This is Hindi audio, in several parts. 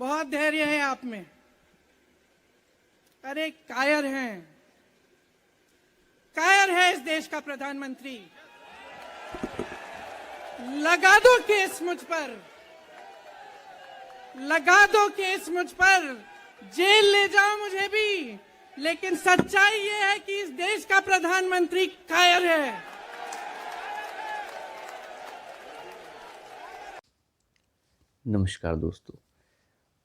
बहुत धैर्य है आप में। अरे कायर हैं, कायर है इस देश का प्रधानमंत्री। लगा दो केस मुझ पर, लगा दो केस मुझ पर, जेल ले जाओ मुझे भी, लेकिन सच्चाई ये है कि इस देश का प्रधानमंत्री कायर है। नमस्कार दोस्तों।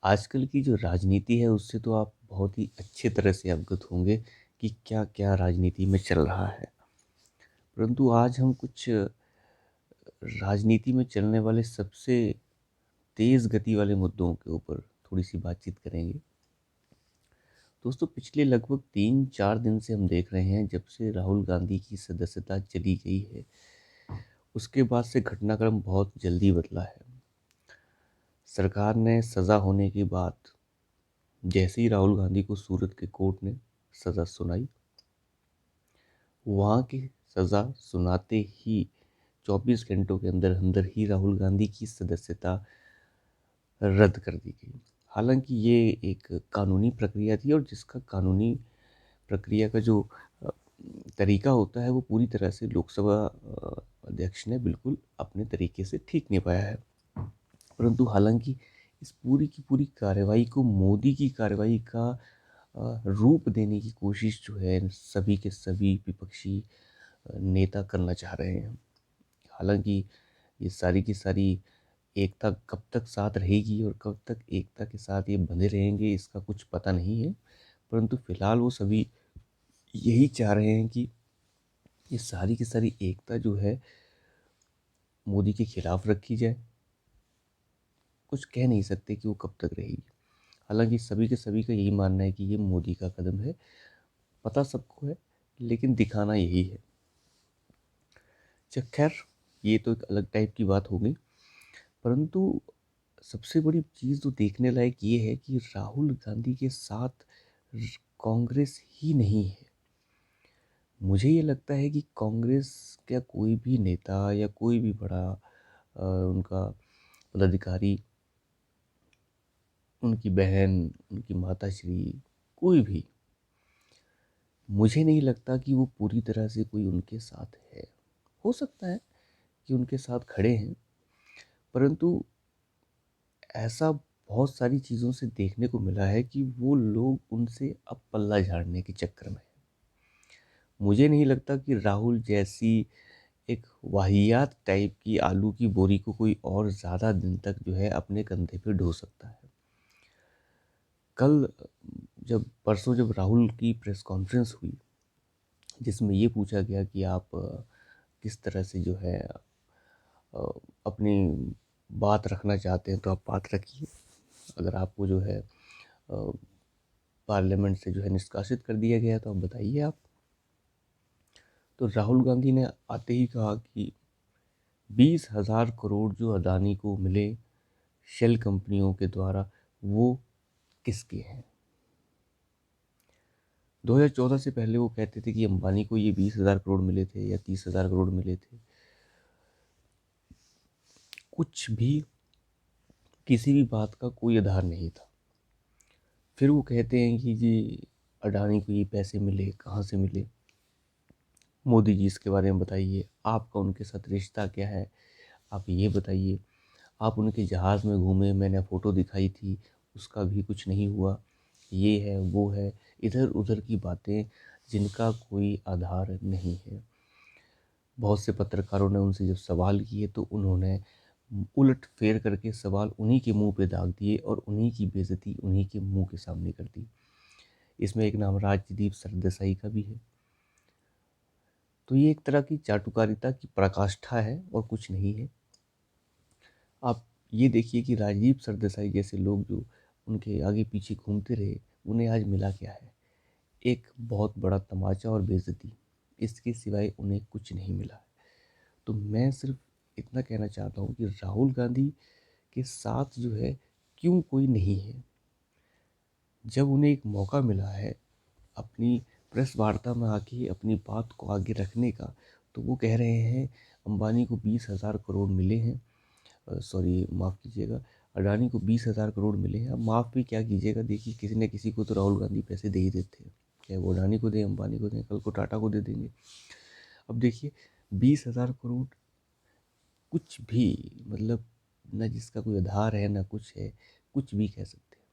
आजकल की जो राजनीति है उससे तो आप बहुत ही अच्छे तरह से अवगत होंगे कि क्या क्या राजनीति में चल रहा है। परंतु आज हम कुछ राजनीति में चलने वाले सबसे तेज़ गति वाले मुद्दों के ऊपर थोड़ी सी बातचीत करेंगे। दोस्तों, पिछले लगभग 3-4 दिन से हम देख रहे हैं, जब से राहुल गांधी की सदस्यता चली गई है उसके बाद से घटनाक्रम बहुत जल्दी बदला है। सरकार ने सज़ा होने के बाद जैसे ही राहुल गांधी को सूरत के कोर्ट ने सज़ा सुनाई, वहाँ की सज़ा सुनाते ही 24 घंटों के अंदर अंदर ही राहुल गांधी की सदस्यता रद्द कर दी गई। हालांकि ये एक कानूनी प्रक्रिया थी और जिसका कानूनी प्रक्रिया का जो तरीका होता है वो पूरी तरह से लोकसभा अध्यक्ष ने बिल्कुल अपने तरीके से ठीक नहीं पाया है। परंतु हालांकि इस पूरी की पूरी कार्रवाई को मोदी की कार्रवाई का रूप देने की कोशिश जो है सभी के सभी विपक्षी नेता करना चाह रहे हैं। हालांकि ये सारी की सारी एकता कब तक साथ रहेगी और कब तक एकता के साथ ये बंधे रहेंगे इसका कुछ पता नहीं है। परंतु फिलहाल वो सभी यही चाह रहे हैं कि ये सारी की सारी एकता जो है मोदी के खिलाफ रखी जाए। कुछ कह नहीं सकते कि वो कब तक रहेगी। हालांकि सभी के सभी का यही मानना है कि ये मोदी का कदम है, पता सबको है, लेकिन दिखाना यही है। खैर, ये तो एक अलग टाइप की बात हो गई। परंतु सबसे बड़ी चीज़ तो देखने लायक ये है कि राहुल गांधी के साथ कांग्रेस ही नहीं है। मुझे ये लगता है कि कांग्रेस का कोई भी नेता या कोई भी बड़ा उनका पदाधिकारी, उनकी बहन, उनकी माताश्री, कोई भी, मुझे नहीं लगता कि वो पूरी तरह से कोई उनके साथ है। हो सकता है कि उनके साथ खड़े हैं, परंतु ऐसा बहुत सारी चीज़ों से देखने को मिला है कि वो लोग उनसे अब पल्ला झाड़ने के चक्कर में हैं। मुझे नहीं लगता कि राहुल जैसी एक वाहियात टाइप की आलू की बोरी को कोई और ज़्यादा दिन तक जो है अपने कंधे पे ढो सकता है। कल परसों जब राहुल की प्रेस कॉन्फ्रेंस हुई जिसमें ये पूछा गया कि आप किस तरह से जो है अपनी बात रखना चाहते हैं तो आप बात रखिए, अगर आपको जो है पार्लियामेंट से जो है निष्कासित कर दिया गया तो आप बताइए आप। तो राहुल गांधी ने आते ही कहा कि 20,000 करोड़ जो अदानी को मिले शेल कंपनियों के द्वारा वो किसके हैं। 2014 से पहले वो कहते थे कि अंबानी को ये 20,000 करोड़ मिले थे या 30,000 करोड़ मिले थे। कुछ भी, किसी भी बात का कोई आधार नहीं था। फिर वो कहते हैं कि जी अडानी को ये पैसे मिले, कहाँ से मिले। मोदी जी इसके बारे में बताइए, आपका उनके साथ रिश्ता क्या है, आप ये बताइए। आप उनके जहाज़ में घूमे, मैंने फ़ोटो दिखाई थी, उसका भी कुछ नहीं हुआ। ये है वो है, इधर उधर की बातें जिनका कोई आधार नहीं है। बहुत से पत्रकारों ने उनसे जब सवाल किए तो उन्होंने उलट फेर करके सवाल उन्हीं के मुंह पे दाग दिए और उन्हीं की बेइज्जती उन्हीं के मुंह के सामने कर दी। इसमें एक नाम राजदीप सरदेसाई का भी है। तो ये एक तरह की चाटुकारिता की पराकाष्ठा है और कुछ नहीं है। आप ये देखिए कि राजीव सरदेसाई जैसे लोग जो उनके आगे पीछे घूमते रहे, उन्हें आज मिला क्या है? एक बहुत बड़ा तमाचा और बेइज्जती। इसके सिवाय उन्हें कुछ नहीं मिला है। तो मैं सिर्फ इतना कहना चाहता हूँ कि राहुल गांधी के साथ जो है क्यों कोई नहीं है। जब उन्हें एक मौका मिला है अपनी प्रेस वार्ता में आके अपनी बात को आगे रखने का, तो वो कह रहे हैं अंबानी को 20,000 करोड़ मिले हैं, सॉरी माफ़ कीजिएगा, अडानी को 20,000 करोड़ मिले हैं। अब माफ़ भी क्या कीजिएगा, देखिए किसी न किसी को तो राहुल गांधी पैसे दे ही देते हैं, चाहे वो अडानी को दें, अंबानी को दें, कल को टाटा को दे देंगे। अब देखिए 20,000 करोड़ कुछ भी, मतलब न जिसका कोई आधार है न कुछ है, कुछ भी कह सकते हैं।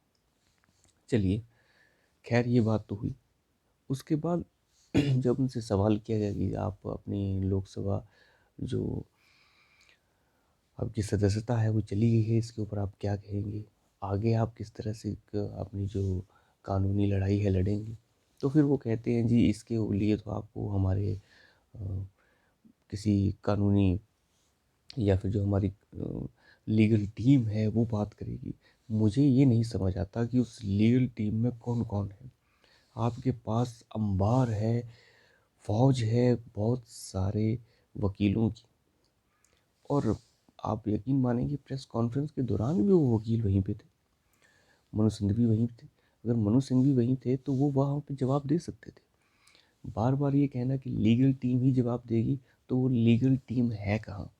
चलिए खैर ये बात तो हुई। उसके बाद जब उनसे सवाल किया गया कि आप अपनी लोकसभा जो आपकी सदस्यता है वो चली गई है, इसके ऊपर आप क्या कहेंगे, आगे आप किस तरह से अपनी जो कानूनी लड़ाई है लड़ेंगे। तो फिर वो कहते हैं जी इसके लिए तो आपको हमारे किसी कानूनी या फिर जो हमारी लीगल टीम है वो बात करेगी। मुझे ये नहीं समझ आता कि उस लीगल टीम में कौन कौन है। आपके पास अंबार है, फौज है बहुत सारे वकीलों की, और आप यकीन मानेंगे प्रेस कॉन्फ्रेंस के दौरान भी वो वकील वहीं पे थे, मनु सिंघवी वहीं थे। अगर मनु सिंघवी वहीं थे तो वो वहाँ पे जवाब दे सकते थे। बार बार ये कहना कि लीगल टीम ही जवाब देगी, तो वो लीगल टीम है कहाँ,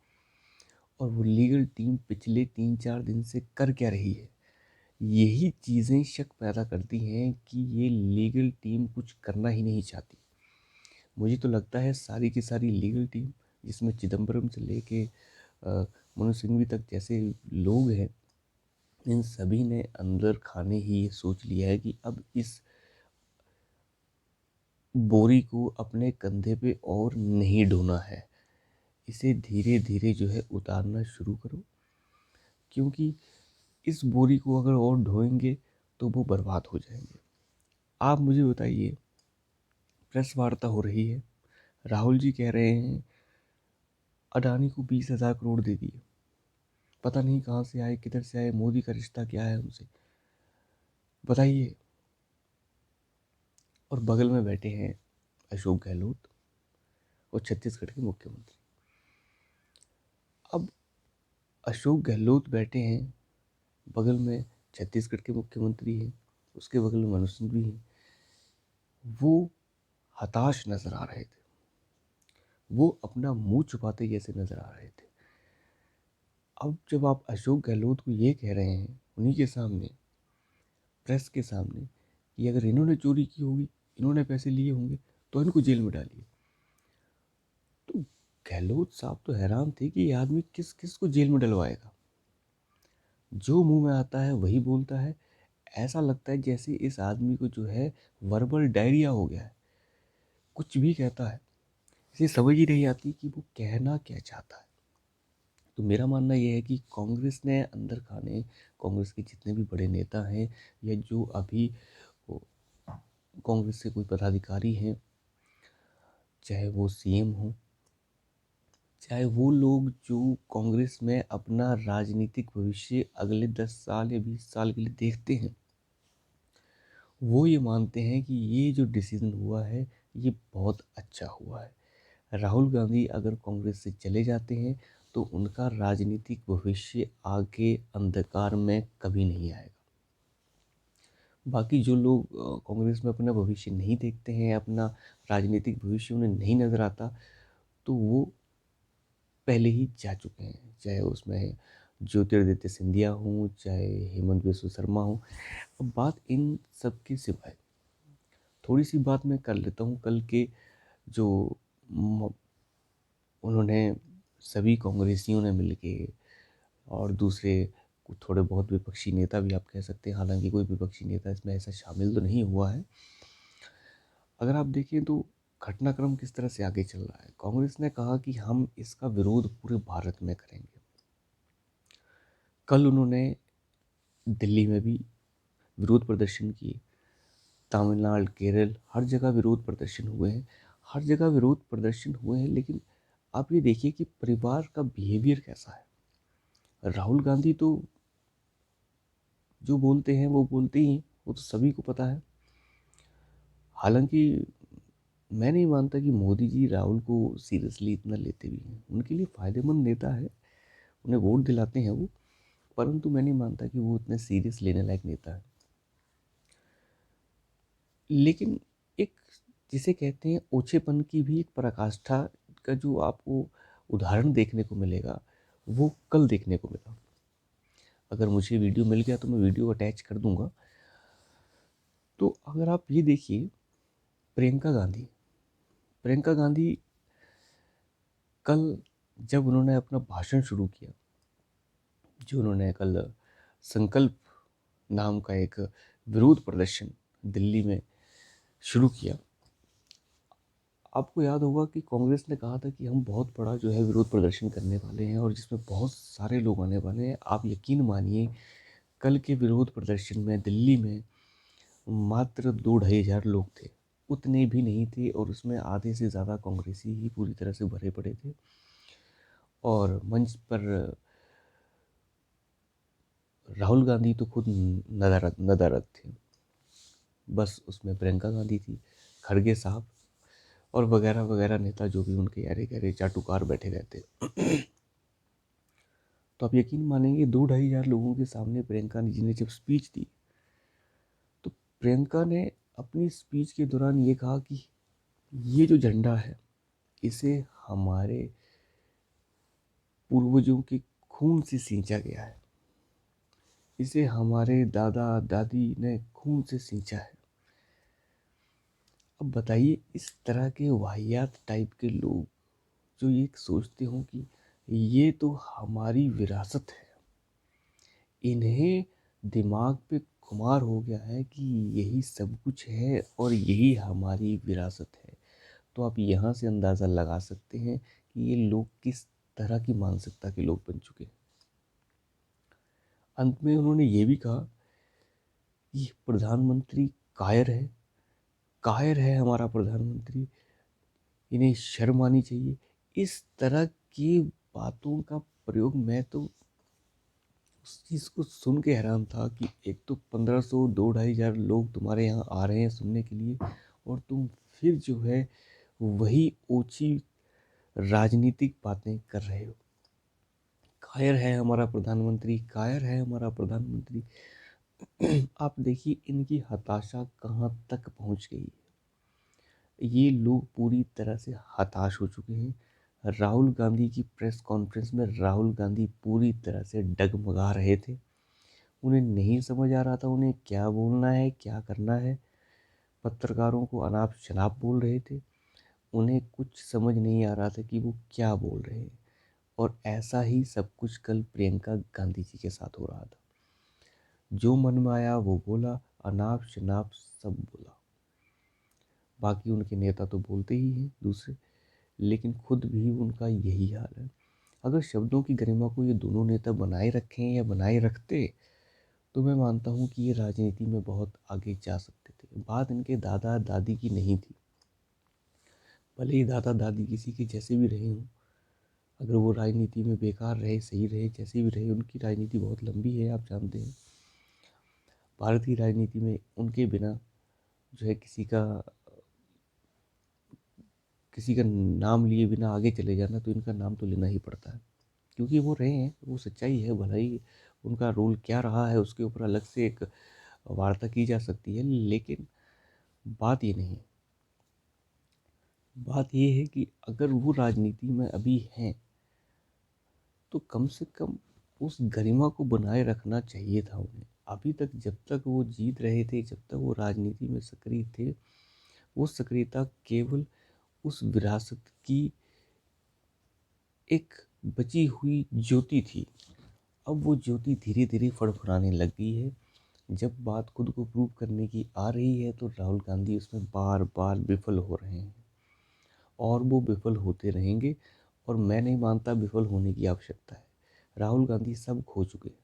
और वो लीगल टीम पिछले 3-4 दिन से कर क्या रही है। यही चीज़ें शक पैदा करती हैं कि ये लीगल टीम कुछ करना ही नहीं चाहती। मुझे तो लगता है सारी की सारी लीगल टीम, जिसमें चिदम्बरम से लेके मनु सिंघवी तक जैसे लोग हैं, इन सभी ने अंदर खाने ही ये सोच लिया है कि अब इस बोरी को अपने कंधे पे और नहीं ढोना है, इसे धीरे धीरे जो है उतारना शुरू करो, क्योंकि इस बोरी को अगर और ढोएंगे तो वो बर्बाद हो जाएंगे। आप मुझे बताइए, प्रेस वार्ता हो रही है, राहुल जी कह रहे हैं अडानी को 20,000 करोड़ दे दिए, पता नहीं कहाँ से आए, किधर से आए, मोदी का रिश्ता क्या है उनसे, बताइए। और बगल में बैठे हैं अशोक गहलोत और छत्तीसगढ़ के मुख्यमंत्री। अब अशोक गहलोत बैठे हैं, बगल में छत्तीसगढ़ के मुख्यमंत्री हैं, उसके बगल में मनु सिंघवी हैं। वो हताश नजर आ रहे थे, वो अपना मुंह छुपाते जैसे नजर आ रहे थे। अब जब आप अशोक गहलोत को ये कह रहे हैं उन्हीं के सामने, प्रेस के सामने, कि अगर इन्होंने चोरी की होगी, इन्होंने पैसे लिए होंगे, तो इनको जेल में डालिए, तो गहलोत साहब तो हैरान थे कि ये आदमी किस किस को जेल में डलवाएगा। जो मुंह में आता है वही बोलता है। ऐसा लगता है जैसे इस आदमी को जो है वर्बल डायरिया हो गया है, कुछ भी कहता है, इसे समझ ही नहीं आती कि वो कहना क्या चाहता है। तो मेरा मानना यह है कि कांग्रेस ने अंदर खाने, कांग्रेस के जितने भी बड़े नेता हैं या जो अभी कांग्रेस के कोई पदाधिकारी हैं, चाहे वो सीएम हो, चाहे वो लोग जो कांग्रेस में अपना राजनीतिक भविष्य अगले 10 साल या 20 साल के लिए देखते हैं, वो ये मानते हैं कि ये जो डिसीजन हुआ है ये बहुत अच्छा हुआ है। राहुल गांधी अगर कांग्रेस से चले जाते हैं तो उनका राजनीतिक भविष्य आगे अंधकार में कभी नहीं आएगा। बाकी जो लोग कांग्रेस में अपना भविष्य नहीं देखते हैं, अपना राजनीतिक भविष्य उन्हें नहीं नज़र आता, तो वो पहले ही जा चुके हैं, चाहे उसमें ज्योतिरादित्य सिंधिया हों, चाहे हेमंत बिस्व शर्मा हों। अब बात इन सब के सिवाय थोड़ी सी बात मैं कर लेता हूँ। कल के जो उन्होंने सभी कांग्रेसियों ने मिलके और दूसरे थोड़े बहुत विपक्षी नेता भी आप कह सकते हैं, हालांकि कोई विपक्षी नेता इसमें ऐसा शामिल तो नहीं हुआ है, अगर आप देखें तो घटनाक्रम किस तरह से आगे चल रहा है। कांग्रेस ने कहा कि हम इसका विरोध पूरे भारत में करेंगे। कल उन्होंने दिल्ली में भी विरोध प्रदर्शन किए, तमिलनाडु, केरल, हर जगह विरोध प्रदर्शन हुए हैं, हर जगह विरोध प्रदर्शन हुए हैं। लेकिन आप ये देखिए कि परिवार का बिहेवियर कैसा है। राहुल गांधी तो जो बोलते हैं वो बोलते ही, वो तो सभी को पता है। हालांकि मैं नहीं मानता कि मोदी जी राहुल को सीरियसली इतना लेते भी हैं। उनके लिए फ़ायदेमंद नेता है, उन्हें वोट दिलाते हैं वो, परंतु मैं नहीं मानता कि वो इतने सीरियस लेने लायक नेता है। लेकिन एक जिसे कहते हैं ओछेपन की भी एक पराकाष्ठा का जो आपको उदाहरण देखने को मिलेगा, वो कल देखने को मिला। अगर मुझे वीडियो मिल गया तो मैं वीडियो अटैच कर दूंगा। तो अगर आप ये देखिए, प्रियंका गांधी कल जब उन्होंने अपना भाषण शुरू किया, जो उन्होंने कल संकल्प नाम का एक विरोध प्रदर्शन दिल्ली में शुरू किया, आपको याद होगा कि कांग्रेस ने कहा था कि हम बहुत बड़ा जो है विरोध प्रदर्शन करने वाले हैं और जिसमें बहुत सारे लोग आने वाले हैं। आप यकीन मानिए, कल के विरोध प्रदर्शन में दिल्ली में मात्र 2-2,500 लोग थे, उतने भी नहीं थे, और उसमें आधे से ज़्यादा कांग्रेसी ही पूरी तरह से भरे पड़े थे। और मंच पर राहुल गांधी तो खुद नदारद थे, बस उसमें प्रियंका गांधी थी, खड़गे साहब और वगैरह वगैरह नेता जो भी उनके यारे गहरे चाटुकार बैठे रहते। तो आप यकीन मानेंगे, 2-2,500 लोगों के सामने प्रियंका जी ने जब स्पीच दी, तो प्रियंका ने अपनी स्पीच के दौरान ये कहा कि ये जो झंडा है, इसे हमारे पूर्वजों के खून से सींचा गया है, इसे हमारे दादा दादी ने खून से सींचा है। अब बताइए, इस तरह के वाहियात टाइप के लोग जो ये सोचते हो कि ये तो हमारी विरासत है, इन्हें दिमाग पे खुमार हो गया है कि यही सब कुछ है और यही हमारी विरासत है, तो आप यहाँ से अंदाज़ा लगा सकते हैं कि ये लोग किस तरह की मानसिकता के लोग बन चुके हैं। अंत में उन्होंने ये भी कहा कि प्रधानमंत्री कायर है हमारा प्रधानमंत्री, इन्हें शर्म आनी चाहिए। इस तरह की बातों का प्रयोग, मैं तो उस चीज़ को सुन के हैरान था कि एक तो 1500 2-2,500 लोग तुम्हारे यहाँ आ रहे हैं सुनने के लिए, और तुम फिर जो है वही ओछी राजनीतिक बातें कर रहे हो। कायर है हमारा प्रधानमंत्री, कायर है हमारा प्रधानमंत्री। आप देखिए इनकी हताशा कहाँ तक पहुँच गई है। ये लोग पूरी तरह से हताश हो चुके हैं। राहुल गांधी की प्रेस कॉन्फ्रेंस में राहुल गांधी पूरी तरह से डगमगा रहे थे। उन्हें नहीं समझ आ रहा था उन्हें क्या बोलना है, क्या करना है। पत्रकारों को अनाप शनाप बोल रहे थे। उन्हें कुछ समझ नहीं आ रहा था कि वो क्या बोल रहे हैं। और ऐसा ही सब कुछ कल प्रियंका गांधी जी के साथ हो रहा था। जो मन में आया वो बोला, अनाप शनाप सब बोला। बाकी उनके नेता तो बोलते ही हैं दूसरे, लेकिन खुद भी उनका यही हाल है। अगर शब्दों की गरिमा को ये दोनों नेता बनाए रखें या बनाए रखते, तो मैं मानता हूँ कि ये राजनीति में बहुत आगे जा सकते थे। बात इनके दादा दादी की नहीं थी, भले ही दादा दादी किसी के जैसे भी रहे हों, अगर वो राजनीति में बेकार रहे, सही रहे, जैसे भी रहे, उनकी राजनीति बहुत लंबी है, आप जानते हैं। भारत की राजनीति में उनके बिना जो है किसी का नाम लिए बिना आगे चले जाना, तो इनका नाम तो लेना ही पड़ता है, क्योंकि वो रहे हैं, वो सच्चाई है। भला ही उनका रोल क्या रहा है उसके ऊपर अलग से एक वार्ता की जा सकती है, लेकिन बात ये नहीं है। बात ये है कि अगर वो राजनीति में अभी हैं, तो कम से कम उस गरिमा को बनाए रखना चाहिए था उन्हें। अभी तक जब तक वो जीत रहे थे, जब तक वो राजनीति में सक्रिय थे, वो सक्रियता केवल उस विरासत की एक बची हुई ज्योति थी। अब वो ज्योति धीरे धीरे फड़फड़ाने लग गई है। जब बात खुद को प्रूव करने की आ रही है, तो राहुल गांधी उसमें बार बार विफल हो रहे हैं, और वो विफल होते रहेंगे। और मैं नहीं मानता विफल होने की आवश्यकता है। राहुल गांधी सब खो चुके हैं।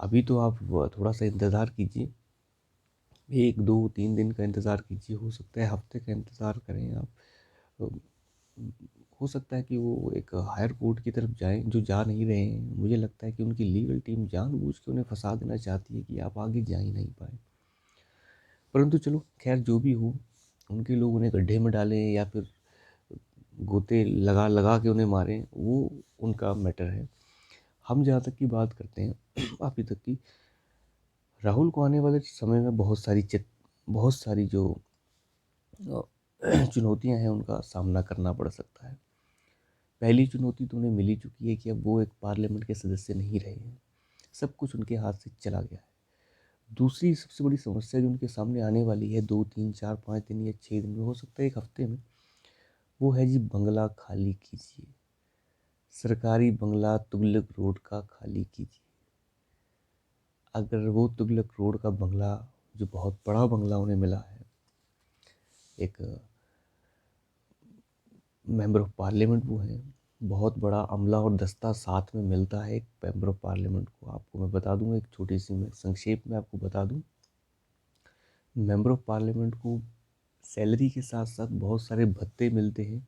अभी तो आप थोड़ा सा इंतज़ार कीजिए, 1-2-3 दिन का इंतज़ार कीजिए, हो सकता है हफ्ते का इंतज़ार करें आप। हो सकता है कि वो एक हायर कोर्ट की तरफ जाएं, जो जा नहीं रहे हैं। मुझे लगता है कि उनकी लीगल टीम जानबूझ के उन्हें फंसा देना चाहती है कि आप आगे जा ही नहीं पाए। परंतु चलो खैर, जो भी हो, उनके लोग उन्हें गड्ढे में डालें या फिर गोते लगा लगा के उन्हें मारें, वो उनका मैटर है। हम जहाँ तक की बात करते हैं अभी तक की, राहुल को आने वाले समय में बहुत सारी जो चुनौतियां हैं उनका सामना करना पड़ सकता है। पहली चुनौती तो उन्हें मिल ही चुकी है कि अब वो एक पार्लियामेंट के सदस्य नहीं रहे हैं, सब कुछ उनके हाथ से चला गया है। दूसरी सबसे बड़ी समस्या जो उनके सामने आने वाली है 2, 3, 4, 5 दिन या 6 दिन में, हो सकता है 1 हफ्ते में, वो है जी बंगला खाली कीजिए। सरकारी बंगला तुगलक रोड का खाली कीजिए। अगर वो तुगलक रोड का बंगला, जो बहुत बड़ा बंगला उन्हें मिला है, एक मेंबर ऑफ पार्लियामेंट वो हैं, बहुत बड़ा अमला और दस्ता साथ में मिलता है एक मेंबर ऑफ पार्लियामेंट को। आपको मैं बता दूं, एक छोटी सी मैं संक्षेप में आपको बता दूं, मेंबर ऑफ पार्लियामेंट को सैलरी के साथ साथ बहुत सारे भत्ते मिलते हैं।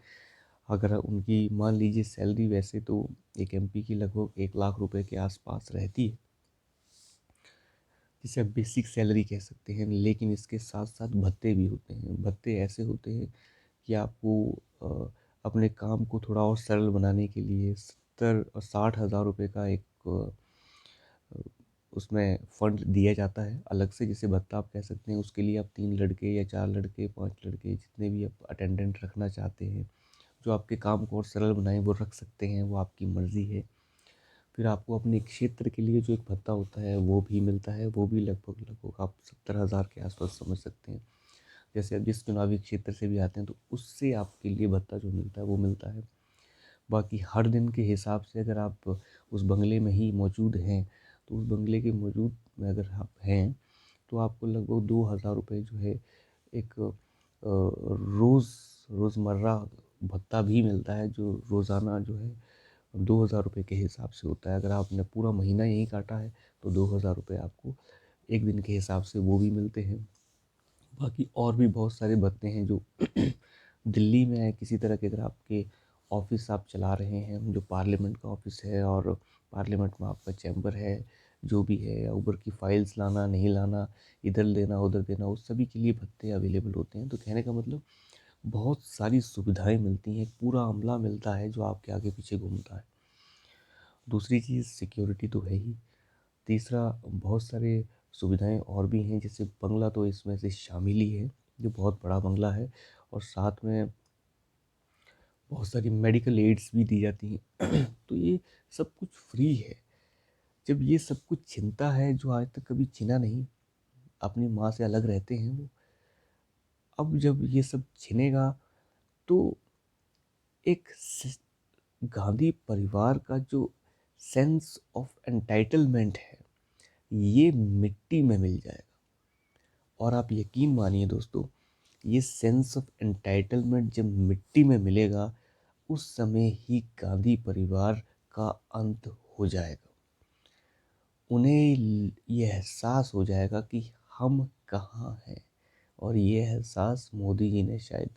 अगर उनकी मान लीजिए सैलरी वैसे तो एक एमपी की लगभग 1 लाख रुपए के आसपास रहती है, जिसे आप बेसिक सैलरी कह सकते हैं, लेकिन इसके साथ साथ भत्ते भी होते हैं। भत्ते ऐसे होते हैं कि आपको अपने काम को थोड़ा और सरल बनाने के लिए 70 और 60 हज़ार रुपये का एक उसमें फंड दिया जाता है अलग से, जिसे भत्ता आप कह सकते हैं। उसके लिए आप 3 लड़के या 4 लड़के, 5 लड़के, जितने भी आप अटेंडेंट रखना चाहते हैं, जो आपके काम को और सरल बनाएं, वो रख सकते हैं, वो आपकी मर्ज़ी है। फिर आपको अपने क्षेत्र के लिए जो एक भत्ता होता है वो भी मिलता है, वो भी लगभग लगभग आप 70 हज़ार के आसपास समझ सकते हैं। जैसे आप जिस चुनावी क्षेत्र से भी आते हैं तो उससे आपके लिए भत्ता जो मिलता है वो मिलता है। बाकी हर दिन के हिसाब से अगर आप उस बंगले में ही मौजूद हैं, तो उस बंगले के मौजूद में अगर आप हैं तो आपको लगभग 2,000 रुपये जो है एक रोज़मर्रा भत्ता भी मिलता है, जो रोज़ाना जो है 2,000 रुपये के हिसाब से होता है। अगर आपने पूरा महीना यहीं काटा है तो 2,000 रुपये आपको एक दिन के हिसाब से वो भी मिलते हैं। बाकी और भी बहुत सारे भत्ते हैं जो दिल्ली में है। किसी तरह के अगर आपके ऑफिस आप चला रहे हैं, जो पार्लियामेंट का ऑफिस है और पार्लियामेंट में आपका चैम्बर है, जो भी है, या ऊपर की फाइल्स लाना नहीं लाना, इधर देना उधर देना, उस सभी के लिए भत्ते अवेलेबल होते हैं। तो कहने का मतलब बहुत सारी सुविधाएं मिलती हैं, पूरा अमला मिलता है जो आपके आगे पीछे घूमता है। दूसरी चीज़ सिक्योरिटी तो है ही। तीसरा, बहुत सारे सुविधाएं और भी हैं, जैसे बंगला तो इसमें से शामिल ही है, जो बहुत बड़ा बंगला है, और साथ में बहुत सारी मेडिकल एड्स भी दी जाती हैं। तो ये सब कुछ फ्री है। जब ये सब कुछ छिनता है जो आज तक कभी छिना नहीं, अपनी माँ से अलग रहते हैं वो, अब जब ये सब छिनेगा तो एक गांधी परिवार का जो सेंस ऑफ एंटाइटलमेंट है, ये मिट्टी में मिल जाएगा। और आप यकीन मानिए दोस्तों, ये सेंस ऑफ एंटाइटलमेंट जब मिट्टी में मिलेगा, उस समय ही गांधी परिवार का अंत हो जाएगा। उन्हें ये एहसास हो जाएगा कि हम कहाँ हैं, और ये एहसास मोदी जी ने शायद,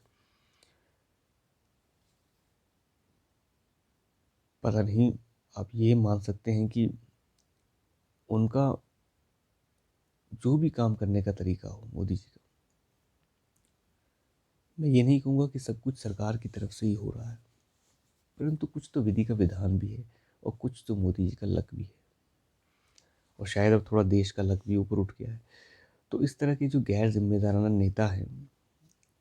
पता नहीं, आप ये मान सकते हैं कि उनका जो भी काम करने का तरीका हो मोदी जी का, मैं ये नहीं कहूँगा कि सब कुछ सरकार की तरफ से ही हो रहा है, परंतु कुछ तो विधि का विधान भी है, और कुछ तो मोदी जी का लक भी है, और शायद अब थोड़ा देश का लक भी ऊपर उठ गया है। तो इस तरह के जो गैर जिम्मेदाराना नेता हैं,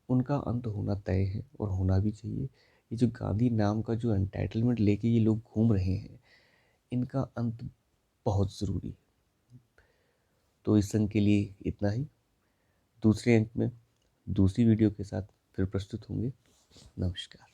उनका अंत होना तय है और होना भी चाहिए। ये जो गांधी नाम का जो एंटाइटलमेंट लेके ये लोग घूम रहे हैं, इनका अंत बहुत ज़रूरी है। तो इस अंक के लिए इतना ही। दूसरे अंक में दूसरी वीडियो के साथ फिर प्रस्तुत होंगे। नमस्कार।